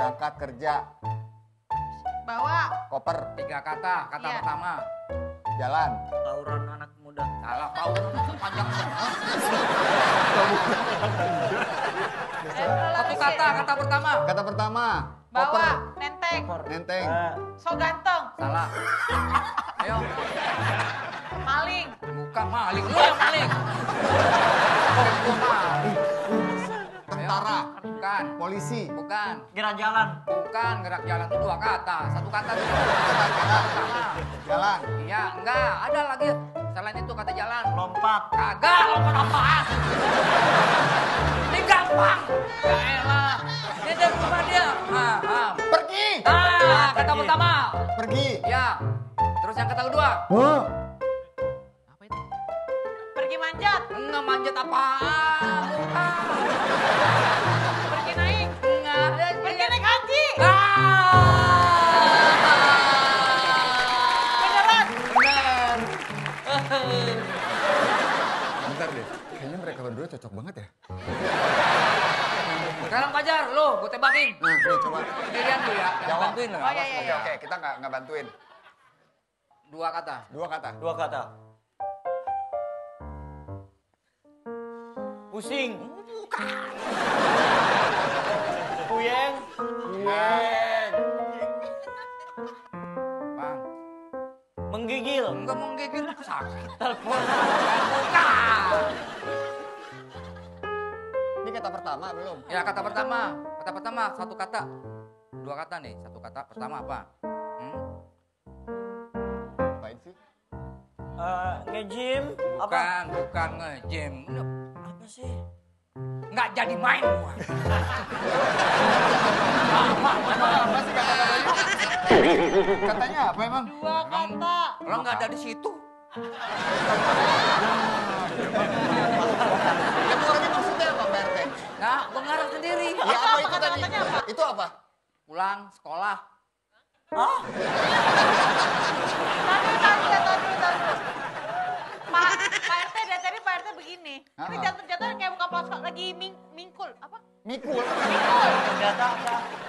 Berangkat kerja. Bawa. Koper. 3 kata. Kata Iya. pertama. Jalan. Tawuran anak muda. Salah, tawuran panjang banget. Satu kata, kata pertama. Kata pertama. Bawa. Koper. Nenteng. Nenteng. So ganteng. Salah. Ayo. Maling. Bukan maling, lu yang maling. Gua maling. Tentara. Bukan. Polisi. Bukan. Gerak jalan. Bukan, gerak jalan itu 2 kata. 1 kata dulu. Jalan. Iya, enggak. Ada lagi. Selain itu kata jalan. Lompat. Kagak, lompat apaan? Ini gampang. Ya elah. Ini dari rumah dia. Pergi. Kata pertama. Pergi. Ya. Terus yang kata kedua. Apa itu? Pergi manjat. Enggak manjat apaan? Bukan. Pergi naik. Enggak. Pergi naik haji. Beneran. Benar. Bentar deh. Kayaknya mereka berdua cocok banget ya. Sekarang Fajar, lu gue tebakin. Nah, nih coba. Sendirian lu ya, yang Jawab. bantuin lu. Oh iya, iya. Oke, kita nggak bantuin. 2 kata. 2 kata. 2 kata. Pusing. Puyeng. Bang, Menggigil. enggak mau gigil sakit. Telepon. Bukan. Ini kata pertama belum? Ya kata pertama. Kata pertama 1 kata. 2 kata nih. 1 kata pertama apa? Apain sih? Nge-gym. Apa? Bukan nge-gym. Apa sih? Nggak jadi main gua. Apa sih kata-katanya? Katanya apa emang? 2 kata. Lo nggak ada di situ. Ya keluarnya maksudnya apa Pak RT? Nah, gua ngarang sendiri. Ya apa itu tadi? Kata-katanya apa? Itu apa? Pulang sekolah. Hah? Tahan dulu. Pak RT dari tadi Pak RT begini. Ini jatuh-jatuh kayak buka plastik lagi mingkul. Apa? Mikul. Ternyata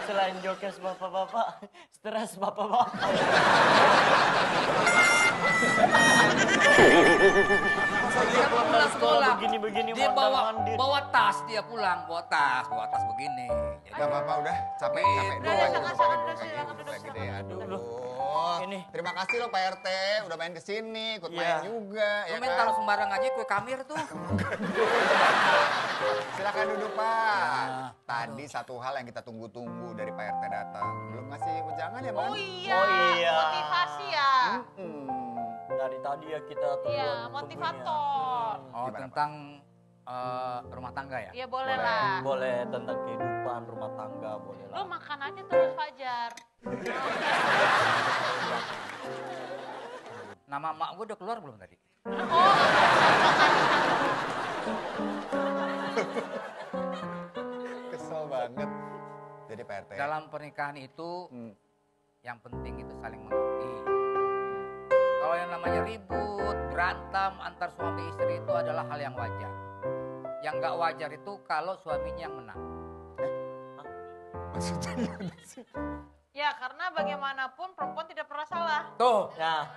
selain jokes bapak-bapak, stres bapak-bapak. Dia pulang sekolah. Begini-begini Dia mondar-mandir. bawa tas dia pulang, bawa tas begini. Gak apa-apa udah, capek. Udah, silakan duduk. Gede, aduh. Ini. Terima kasih loh Pak RT, udah main kesini, ikut main Iya. juga. Lu Ya main kan? taruh sembarang aja kue kamir tuh. Silakan duduk Pak. Tadi satu hal yang kita tunggu-tunggu dari Pak RT datang. Belum ngasih ujangan ya Bang? Oh iya. Oh iya. Motivasi ya. Dari tadi ya kita tunggu. Iya, motivator. Oh, Gimana, tentang rumah tangga ya? Iya boleh lah. Boleh tentang kehidupan rumah tangga, boleh Lu lah. makan aja terus Fajar. Nama emak gue udah keluar belum tadi? Oh, Kesel banget. Jadi Pak RT. Dalam pernikahan itu Hmm. yang penting itu saling mengerti. Kalau yang namanya ribut, berantem antar suami istri itu adalah hal yang wajar. Yang nggak wajar itu kalau suaminya yang menang. Maksudnya gimana sih? ya karena bagaimanapun perempuan tidak pernah salah. Tuh. Ya.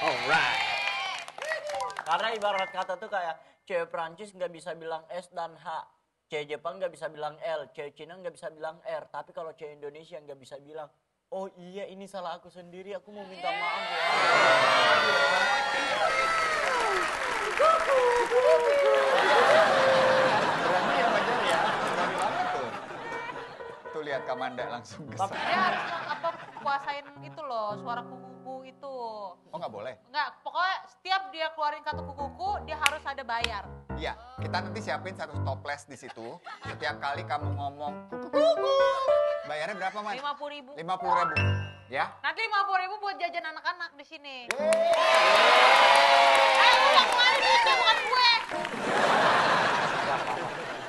Alright. Karena ibarat kata tuh kayak cewek Prancis nggak bisa bilang S dan H. Cewek Jepang nggak bisa bilang L. Cewek Cina nggak bisa bilang R. Tapi kalau cewek Indonesia nggak bisa bilang, oh iya ini salah aku sendiri, aku mau minta maaf ya. Berani ya Fajar ya? Berani banget tuh. Tuh lihat Kamanda langsung kesal. Dia harus kuasain itu loh, suara kuku itu. Oh nggak boleh? Enggak, pokoknya setiap dia keluarin kata kuku, dia harus ada bayar. Iya, kita nanti siapin satu toples di situ. Setiap kali kamu ngomong kuku, bayarnya berapa Mas? 50.000. 50.000. Ya? Nanti 50.000 buat jajan anak-anak di sini. Yeay. Lu yang keluarin duitnya bukan gue.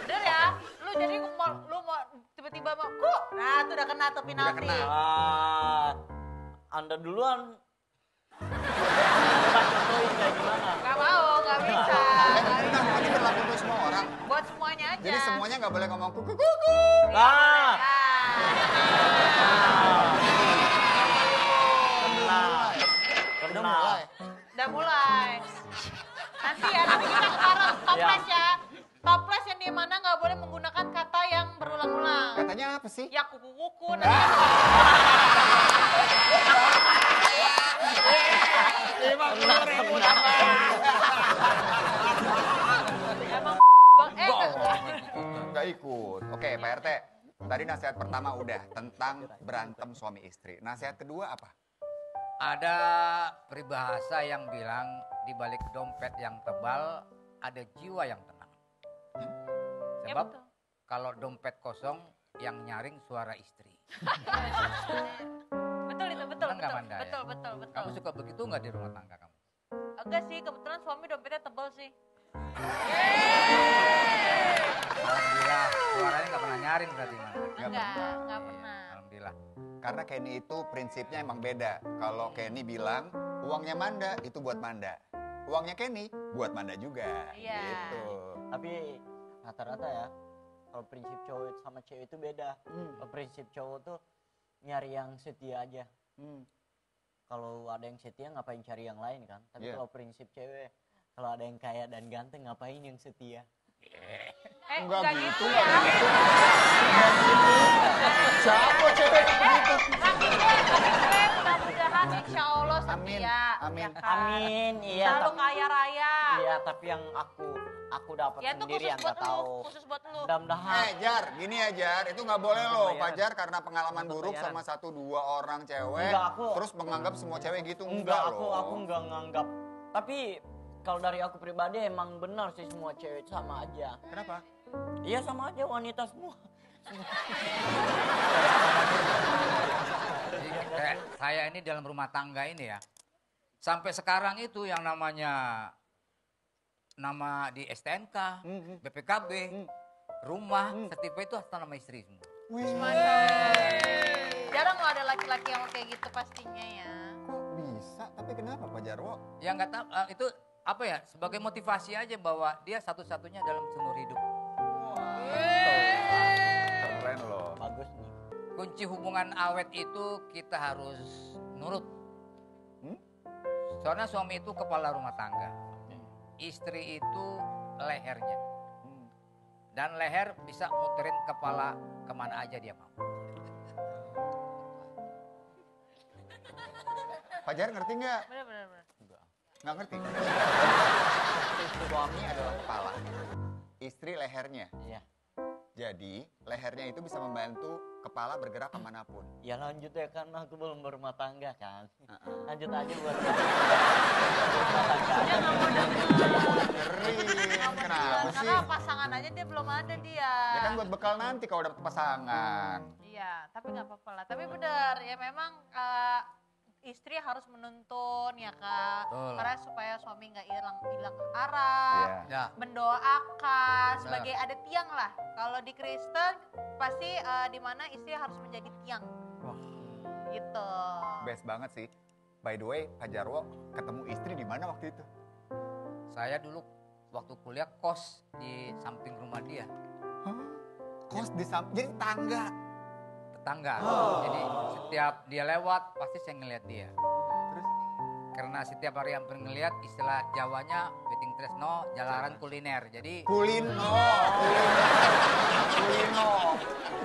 Udah ya, lu jadi lu mau tiba-tiba mau nah tuh udah kena tuh penalti. kena. Anda duluan. Pak contohin kayak gimana? Gak mau, gak bisa. Bentar, ini berlaku untuk semua orang. Buat semuanya aja. Jadi semuanya nggak boleh ngomong kuku. Nah, Udah mulai. Nanti ya, tapi kita sekarang toples ya. Toples yang dimana nggak boleh menggunakan kata yang berulang-ulang. Katanya apa sih? Ya kuku-kuku. Nanti. Emang Nggak ikut. Oke, Pak RT. Tadi nasihat pertama udah tentang berantem suami istri. Nasihat kedua apa? Ada peribahasa yang bilang di balik dompet yang tebal ada jiwa yang tenang. Ya, Sebab betul. kalau dompet kosong yang nyaring suara istri. Betul itu, betul, Benar nggak, betul, Manda, ya? betul, betul, betul. Kamu suka begitu nggak di rumah tangga kamu? Enggak sih, kebetulan suami dompetnya tebal sih. Alhamdulillah, suaranya nggak pernah nyaring berarti, Manda. Enggak Iya, pernah. alhamdulillah. Karena Kenny itu prinsipnya emang beda. Kalau Kenny bilang uangnya Manda itu buat Manda. Uangnya Kenny buat Manda juga. Iya. Gitu. Tapi rata-rata ya, kalau prinsip cowok sama cewek itu beda. Kalau prinsip cowok tuh nyari yang setia aja. Kalau ada yang setia ngapain cari yang lain kan? Tapi Iya. kalau prinsip cewek, kalau ada yang kaya dan ganteng ngapain yang setia? Enggak Enggak gitu, gitu ya. Siapa cewek gitu? Mudah-mudahan insya Allah Amin, setia. amin. Ya kan? Amin, iya. Selalu tapi- kaya raya. Iya, tapi yang aku dapat Ya itu sendiri khusus yang buat nggak tahu. lu, khusus buat lu. Mudah-mudahan. Jar, gini ya Jar, itu nggak boleh loh Bayaran. Fajar karena pengalaman Untuk buruk bayaran. sama 1-2 orang cewek, Enggak, aku- terus menganggap semua cewek gitu Enggak, aku loh. enggak nganggap. Tapi kalau dari aku pribadi emang benar sih semua cewek sama aja. Kenapa? Iya sama aja wanita semua. Jadi kayak saya ini dalam rumah tangga ini ya, sampai sekarang itu yang namanya nama di STNK, BPKB, rumah, sertifikat itu atas nama istri semua. Wih, Jarang loh ada laki-laki yang kayak gitu pastinya ya. kok bisa? Tapi kenapa Pak Jarwo? Ya nggak tahu itu apa ya, sebagai motivasi aja bahwa dia satu-satunya dalam seumur hidup. Keren loh. Bagus nih. Kunci hubungan awet itu kita harus nurut. Hmm? Soalnya suami itu kepala rumah tangga, istri itu lehernya. Dan leher bisa muterin kepala kemana aja dia mau. Pak Jar ngerti nggak? Bener. Nggak ngerti. Suami adalah kepala, istri lehernya. Iya. Jadi lehernya itu bisa membantu kepala bergerak kemanapun. Ya lanjut ya kan aku belum berumah tangga kan. Heeh. Lanjut aja buat Dia nggak mau denger. Keren, kenapa sih? Karena pasangan aja dia belum ada dia. Ya kan buat bekal nanti kalau dapet pasangan. Iya, tapi nggak apa-apa lah. Tapi benar, ya memang istri harus menuntun ya kak. Betul. Karena supaya suami nggak hilang arah. Iya. Ya, Mendoakan sebagai ada tiang lah. Kalau di Kristen pasti di mana istri harus menjadi tiang. Wah, Gitu. best banget sih. By the way, Pak Jarwo ketemu istri di mana waktu itu? saya dulu waktu kuliah kos di samping rumah dia, Hah? Kos di jadi tangga. tetangga. Jadi setiap dia lewat pasti saya ngeliat dia. Terus Karena setiap hari hampir ngeliat, istilah Jawanya beting tresno jalaran kuliner. Jadi kulino.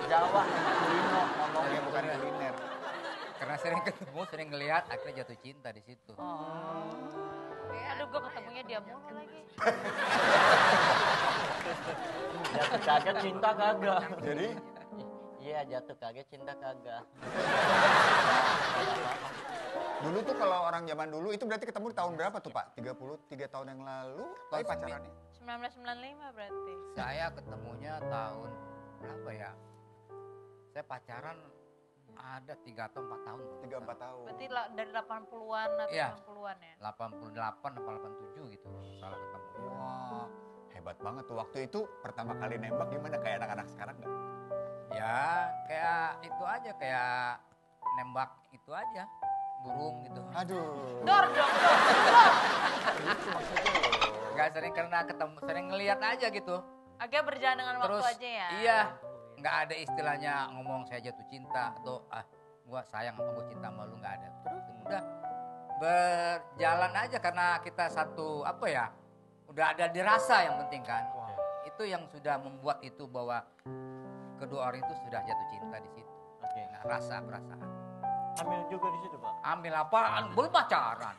Jawa kulino ngomongnya bukan kuliner. karena sering ketemu, sering ngeliat, akhirnya jatuh cinta di situ. Aduh, gue ketemunya dia mulu lagi. jatuh kaget cinta kagak. Jadi Iya jatuh kaget cinta kagak. dulu tuh kalau orang zaman dulu itu berarti ketemu di tahun berapa tuh Pak? 33 tahun yang lalu. Tapi pacarannya 1995 berarti. Saya ketemunya tahun berapa ya? Saya pacaran ada 3 atau 4 tahun. 3-4 tahun. Berarti dari 80-an atau Iya. 90-an ya? 88 atau 87 gitu. Salah ketemu. Wah, hebat banget tuh. Waktu itu pertama kali nembak gimana? Kayak anak-anak sekarang nggak? Ya kayak itu aja, kayak nembak itu aja. Burung gitu. Aduh. Dor dong, dor. Itu maksudnya loh. Gak sering karena ketemu, sering ngeliat aja gitu. Agak berjalan dengan Terus waktu aja ya? iya, nggak ada istilahnya ngomong saya jatuh cinta atau gua sayang sama gua cinta sama lu, nggak ada. Terus udah berjalan aja karena kita satu apa ya, udah ada dirasa yang penting kan. Itu yang sudah membuat itu bahwa kedua orang itu sudah jatuh cinta di situ. Oke. Nah, rasa perasaan. Hamil juga di situ, Pak. Ambil apaan? Belum pacaran.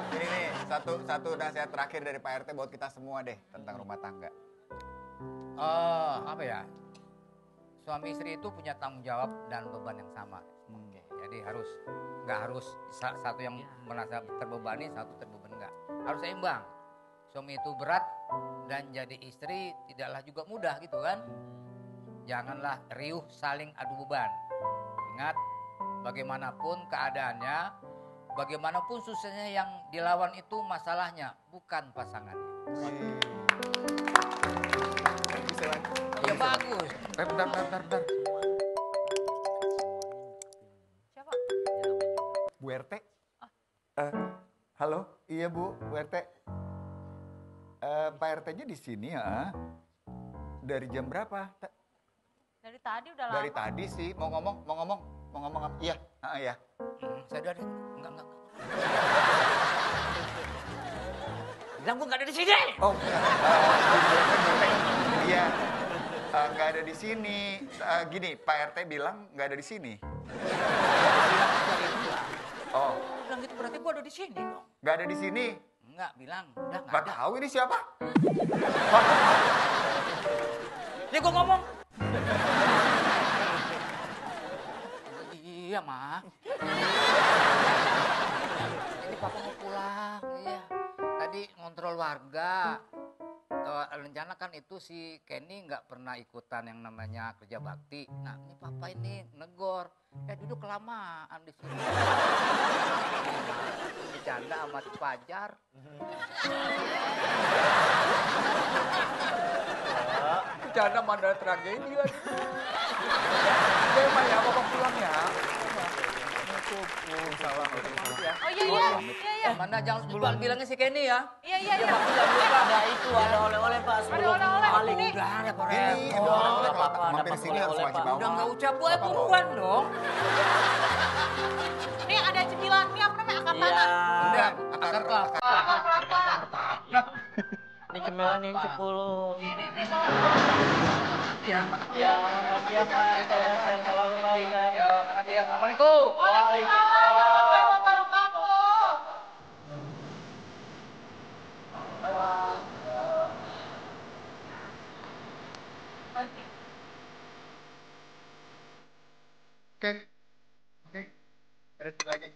Ini nih, satu nasihat terakhir dari Pak RT buat kita semua deh tentang rumah tangga. Apa ya? Suami istri itu punya tanggung jawab dan beban yang sama. Jadi nggak harus satu yang merasa terbebani, satu terbeban enggak. Harus seimbang. Suami itu berat dan jadi istri tidaklah juga mudah gitu kan. Janganlah riuh saling adu beban. Ingat, bagaimanapun keadaannya, bagaimanapun susahnya yang dilawan itu masalahnya, bukan pasangannya. Ya bagus. Bentar. Siapa? Bu RT? Halo, iya Bu RT. Pak RT-nya di sini ya? Dari jam berapa? Dari tadi udah lama. Dari tadi sih, mau ngomong apa? Iya, iya. Saya udah enggak. Bilang gua enggak ada di sini. Oh, iya, nggak ada di sini. Gini, Pak RT bilang nggak ada di sini. Oh, Bilang gitu berarti gua ada di sini dong. nggak ada di sini. Enggak, bilang udah enggak Nggak ada. tahu ini siapa? Ya gua ngomong. Iya, Ma. Ini papa mau pulang, iya. Tadi ngontrol warga. Rencana kan itu si Kenny nggak pernah ikutan yang namanya kerja bakti. Nah, ini papa ini negor. Duduk kelamaan di sini. Bercanda sama si Fajar. Bercanda mandala tragedi lagi. Udah, Ma, ya, papa pulang ya. Oh iya. Mana jangan lupa bilangnya si Kenny ya. Iya. Ada itu, ada oleh-oleh, Pak. Sebelum oleh-oleh, balik. ini. Udah ada Ini repot. oleh-oleh Apa-apa, kalau mampir dapat sini harus oleh-oleh, wajib Pak. bawa. Udah nggak ucap gue buruan dong. Nih ada cemilan, ini apa namanya? Akar Iya. tanah. Udah, akar kelapa. Ini cemilan yang 10. Ya. Ya, Pak. Assalamualaikum. Oke. Terus lagi.